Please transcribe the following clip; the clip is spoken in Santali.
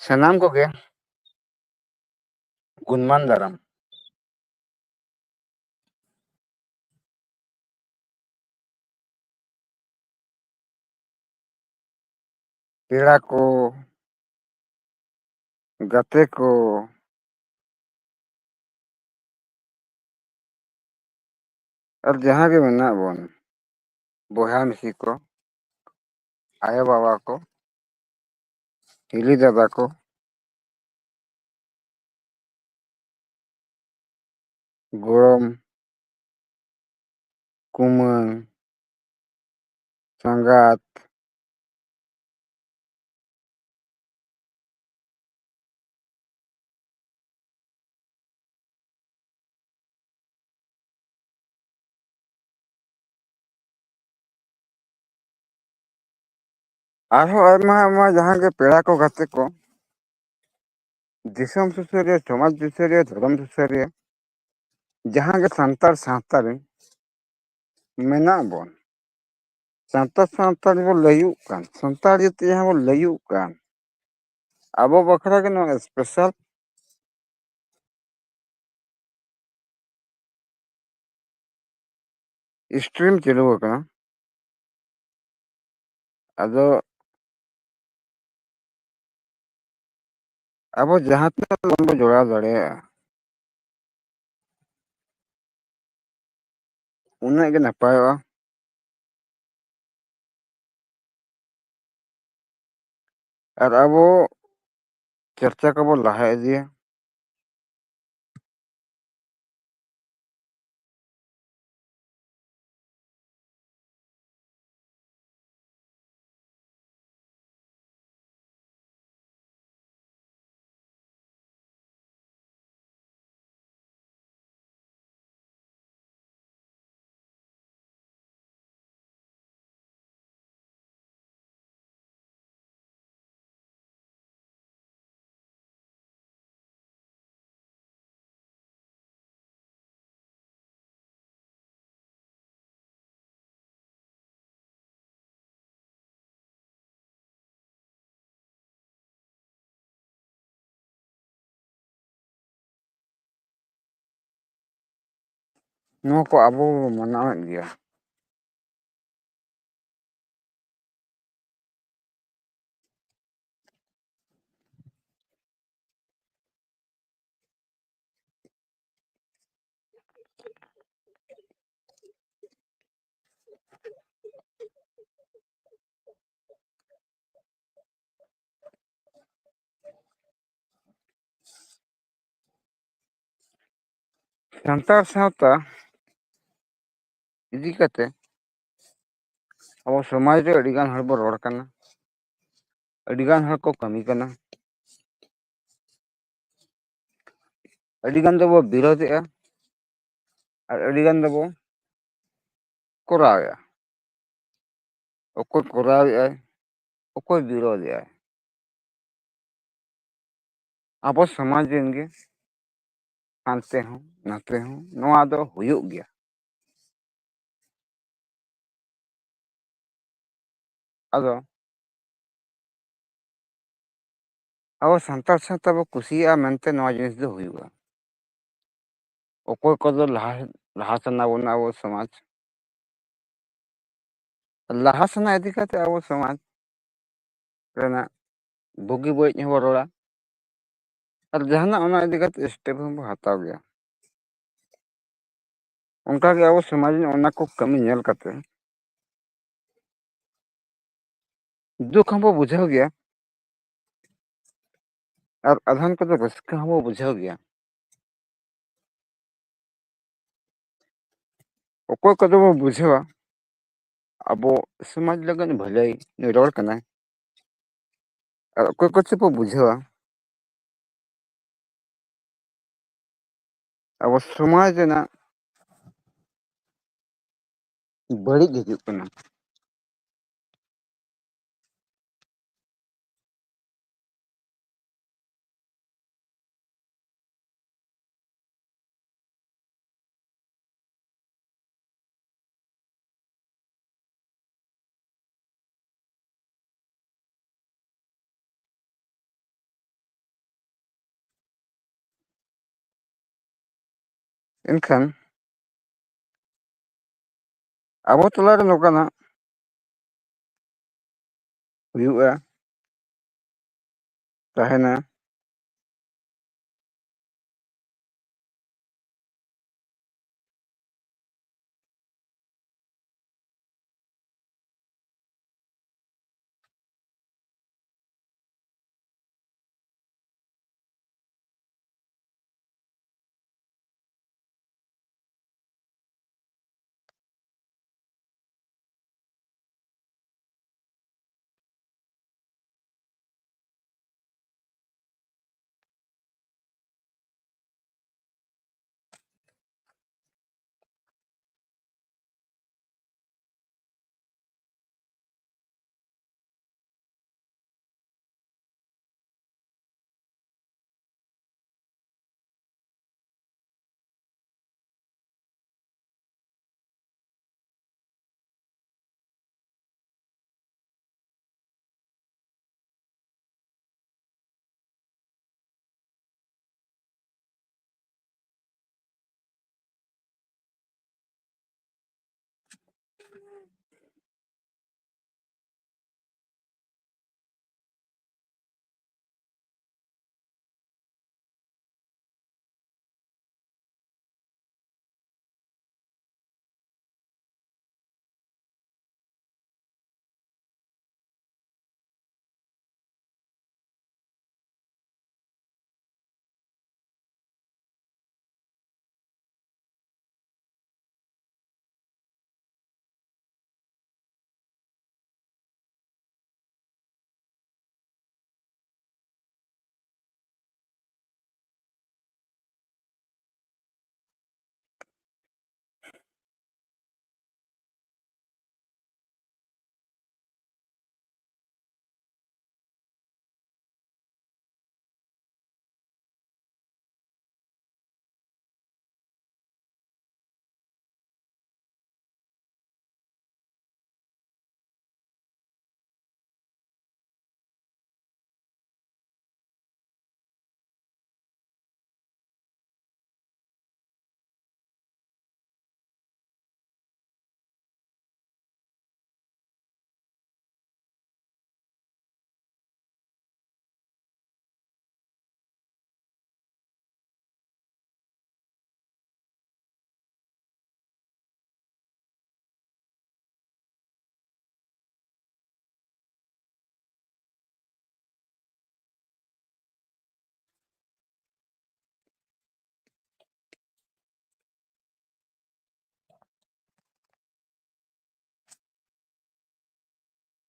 ᱥᱟᱱᱟᱢ ᱠᱚᱜᱮ ᱜᱩᱱᱢᱟᱱ ᱫᱟᱨᱟᱢ ᱯᱮᱲᱟ ᱠᱚ ᱜᱟᱛᱮ ᱠᱚ ᱟᱨ ᱡᱟᱦᱟᱸ ᱜᱮ ᱢᱮᱱᱟᱜ ᱵᱚᱱ ᱵᱚᱭᱦᱟ ᱢᱤᱥᱤ ᱠᱚ ᱟᱭᱳ ᱵᱟᱵᱟ ᱠᱚ ᱦᱤᱞᱤ ᱫᱟᱫᱟ ᱠᱚ ᱜᱚᱲᱚᱢ ᱠᱩᱢᱟᱹᱝ ᱥᱟᱸᱜᱟᱛ ᱟᱨᱦᱚᱸ ᱟᱭᱢᱟ ᱟᱭᱢᱟ ᱡᱟᱦᱟᱸ ᱜᱮ ᱯᱮᱲᱟ ᱠᱚ ᱜᱟᱛᱮ ᱠᱚ ᱫᱤᱥᱚᱢ ᱥᱩᱥᱟᱹᱨᱤᱭᱟᱹ ᱥᱚᱢᱟᱡᱽ ᱥᱩᱥᱟᱹᱨᱤᱭᱟᱹ ᱫᱷᱚᱨᱚᱢ ᱥᱩᱥᱟᱹᱨᱤᱭᱟᱹ ᱡᱟᱦᱟᱸ ᱜᱮ ᱥᱟᱱᱛᱟᱲ ᱥᱟᱶᱛᱟ ᱨᱮ ᱢᱮᱱᱟᱜ ᱵᱚᱱ ᱥᱟᱱᱛᱟᱲ ᱥᱟᱶᱛᱟ ᱨᱮᱵᱚᱱ ᱞᱟᱹᱭᱩᱜ ᱠᱟᱱ ᱥᱟᱱᱛᱟᱲ ᱡᱟᱹᱛᱤ ᱡᱟᱦᱟᱸ ᱵᱚᱱ ᱞᱟᱹᱭᱩᱜ ᱠᱟᱱ ᱟᱵᱚ ᱵᱟᱠᱷᱨᱟ ᱜᱮ ᱱᱚᱣᱟ ᱥᱯᱮᱥᱟᱞ ᱥᱴᱨᱤᱢ ᱪᱟᱹᱞᱩ ᱟᱠᱟᱱᱟ ᱟᱫᱚ ᱟᱵᱚ ᱡᱟᱦᱟᱸ ᱛᱤᱱᱟᱹᱜ ᱵᱚᱱ ᱡᱚᱲᱟᱣ ᱫᱟᱲᱮᱭᱟᱜᱼᱟ ᱩᱱᱟᱹᱜ ᱜᱮ ᱱᱟᱯᱟᱭᱚᱜᱼᱟ ᱟᱨ ᱟᱵᱚ ᱪᱟᱨᱪᱟ ᱠᱚᱵᱚ ᱞᱟᱦᱟ ᱤᱫᱤᱭᱟ ᱱᱚᱣᱟ ᱠᱚ ᱟᱵᱚ ᱵᱚ ᱢᱟᱱᱟᱣᱮᱫ ᱜᱮᱭᱟ ᱥᱟᱱᱛᱟᱲ ᱥᱟᱶᱛᱟ ᱤᱫᱤ ᱠᱟᱛᱮ ᱟᱵᱚ ᱥᱚᱢᱟᱡᱽ ᱨᱮ ᱟᱹᱰᱤ ᱜᱟᱱ ᱦᱚᱲ ᱵᱚᱱ ᱨᱚᱲ ᱠᱟᱱᱟ ᱟᱹᱰᱤ ᱜᱟᱱ ᱦᱚᱲ ᱠᱚ ᱠᱟᱹᱢᱤ ᱠᱟᱱᱟ ᱟᱹᱰᱤ ᱜᱟᱱ ᱫᱚᱵᱚ ᱵᱤᱨᱳᱫᱮᱜᱼᱟ ᱟᱨ ᱟᱹᱰᱤ ᱜᱟᱱ ᱫᱚᱵᱚ ᱠᱚᱨᱟᱣᱮᱫᱼᱟ ᱚᱠᱚᱭ ᱠᱚᱨᱟᱣᱮᱫᱼᱟᱭ ᱚᱠᱚᱭ ᱵᱤᱨᱳᱫᱮᱜᱼᱟᱭ ᱟᱵᱚ ᱥᱚᱢᱟᱡᱽ ᱨᱮᱱ ᱜᱮ ᱦᱟᱱᱛᱮ ᱦᱚᱸ ᱱᱟᱛᱮ ᱦᱚᱸ ᱱᱚᱣᱟ ᱫᱚ ᱦᱩᱭᱩᱜ ᱜᱮᱭᱟ ᱟᱫᱚ ᱟᱵᱚ ᱥᱟᱱᱛᱟᱲ ᱥᱟᱶᱛᱟ ᱵᱚ ᱠᱩᱥᱤᱭᱟᱜᱼᱟ ᱢᱮᱱᱛᱮ ᱱᱚᱣᱟ ᱡᱤᱱᱤᱥ ᱫᱚ ᱦᱩᱭᱩᱜᱼᱟ ᱚᱠᱚᱭ ᱠᱚᱫᱚ ᱞᱟᱦᱟ ᱥᱟᱱᱟ ᱵᱚᱱᱟ ᱟᱵᱚ ᱥᱚᱢᱟᱡᱽ ᱞᱟᱦᱟ ᱥᱮᱱᱟᱜ ᱤᱫᱤ ᱠᱟᱛᱮ ᱟᱵᱚ ᱥᱚᱢᱟᱡᱽ ᱨᱮᱱᱟᱜ ᱵᱩᱜᱤ ᱵᱟᱹᱲᱤᱡ ᱦᱚᱸᱵᱚ ᱨᱚᱲᱟ ᱟᱨ ᱡᱟᱦᱟᱱᱟᱜ ᱚᱱᱟ ᱤᱫᱤ ᱠᱟᱛᱮ ᱥᱴᱮᱯ ᱦᱚᱸᱵᱚ ᱦᱟᱛᱟᱣ ᱜᱮᱭᱟ ᱚᱱᱠᱟᱜᱮ ᱟᱵᱚ ᱥᱚᱢᱟᱡᱽ ᱨᱮᱱᱟᱜ ᱚᱱᱟ ᱠᱚ ᱠᱟᱹᱢᱤ ᱧᱮᱞ ᱠᱟᱛᱮ ᱫᱩᱠ ᱦᱚᱸᱵᱚ ᱵᱩᱡᱷᱟᱹᱣ ᱜᱮᱭᱟ ᱟᱨ ᱟᱫᱷᱟᱱ ᱠᱚᱫᱚ ᱨᱟᱹᱥᱠᱟᱹ ᱦᱚᱸᱵᱚ ᱵᱩᱡᱷᱟᱹᱣ ᱜᱮᱭᱟ ᱚᱠᱚᱭ ᱠᱚᱫᱚ ᱵᱚ ᱵᱩᱡᱷᱟᱹᱣᱟ ᱟᱵᱚ ᱥᱚᱢᱟᱡᱽ ᱞᱟᱹᱜᱤᱫ ᱵᱷᱟᱹᱞᱟᱹᱭ ᱱᱩᱭ ᱨᱚᱲ ᱠᱟᱱᱟᱭ ᱟᱨ ᱚᱠᱚᱭ ᱠᱚᱪᱚ ᱠᱚ ᱵᱩᱡᱷᱟᱹᱣᱟ ᱟᱵᱚ ᱥᱚᱢᱟᱡᱽ ᱨᱮᱱᱟᱜ ᱵᱟᱹᱲᱤᱡ ᱦᱤᱡᱩᱜ ᱠᱟᱱᱟ ᱮᱱᱠᱷᱟᱱ ᱟᱵᱚ ᱛᱟᱞᱟᱨᱮ ᱱᱚᱝᱠᱟᱱᱟᱜ ᱦᱩᱭᱩᱜᱼᱟ, ᱛᱟᱦᱮᱱᱟ,